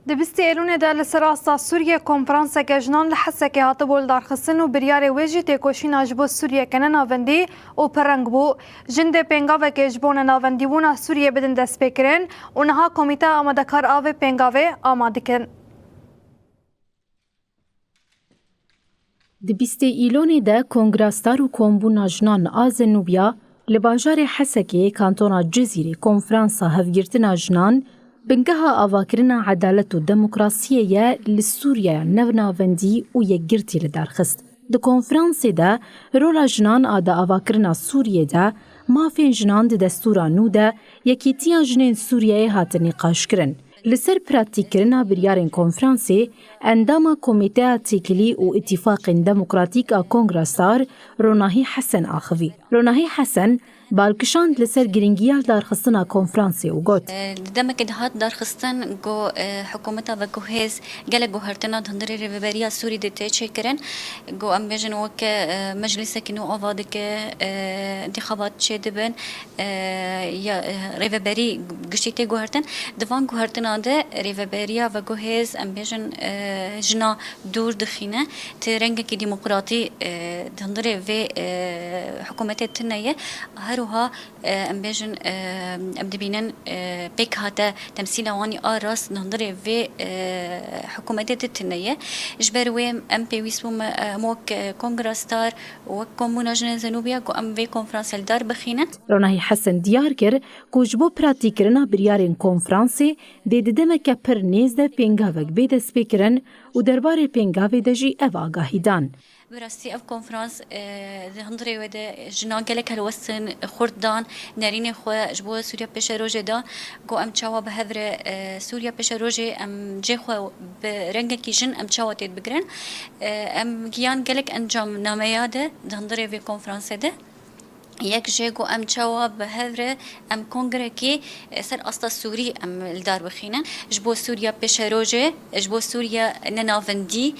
دبستي ايلون دا لسراستا سوريا كونفرانسا كجنان لحسكي هاتبول دار خصن وبرياري ويجي تيكوشين اجبو سوريا كان نافندي و برنگبو جند بنگاوه كجبون نافنديونا سوريا بدن دست بكرين ونها كوميتا آمادكار آوه بنگاوه آمادكن. دبستي ايلون دا كونغراستار و كومبونا جنان آزنوبيا لباجار حسكي كانتونا جزيري كونفرانسا هفگرتنا جنان بنگها آواکرنا عدالت و دموکراسیه لسوریا نوناوندی و یکگرتی لدارخست. ده کنفرانسی ده رولا جنان آده آواکرنا سوریه ده مافین جنان ده دستورا نو ده یکیتیا جنین سوریه هات نقاش کرن. لسر پراتیک کرنا بریارن کنفرانسی انداما کمیته تیکلی و اتفاق دموکراتیک کنگرستار روناهی حسن آخوی. روناهی حسن بالکشاند لسر گرینگیال دارخستنا کنفرانسی و گوت دمك دهات دارخستن جو حكومتها و جهاز جل جوهرتنا دهندري ريفيريا سوري دتي شكرن جو ام بيجن وك مجلس كنو افادك انتخابات شدبن يا ريفيري گشتي جوهرتن دفان جوهرتنا ده ريفيريا و جهاز ام بيجن جنا دور دخينه ترنگ كي ديمقراطي دهندري و حكومتها تنيه هروها ام بيجن ابدبينن بيك هاتا تمثيل واني آراس نهضري في حكومات التنية إجباروي أم بي ويسوم موك كونغراستار وكومونا جنة زنوبيا كو أم في كونفرانس الدار بخينة روناهي حسن دياركر كوجبو براتيكرنا بريارين كونفرانسي دي دمك پر نيزده بينغاوك بيد سبيكرن و دربار بينغاوي دجي اواغا هيدان براسي اف كونفرانس هندري ودا جنا گلك هلوسن خردان نارين خو جبو سوريا بشروجه دا جو ام تشاوا بهذر سوريا بشروجه ام جي خو برنگ كي جن ام تشاوا تيت بگرن ام گيان گلك انجام نامياده هندري في كونفرانس ده یک جيگو ام جواب هذر ام كونغركي سر اصلا سوري ام الدار بخينا جبو سوريا بشروجه جبو سوريا ننافندي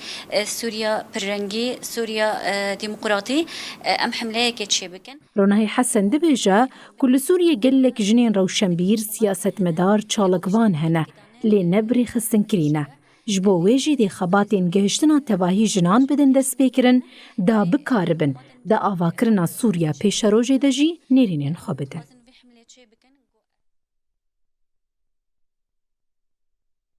سوريا برنجي سوريا ديمقراطي ام حمله كتشي بكن روناهي حسن دبيجا كل سوريا قلك جنين روشنبير سياسة مدار چالقوان هنا لي نبري خستن كرينا جبو ويجي دي خباتين گهشتنا تواهي جنان بدن دست بكرن دا بكاربن دا آواكرنا سوريا پیش روجه دجي نيرينين خوبدن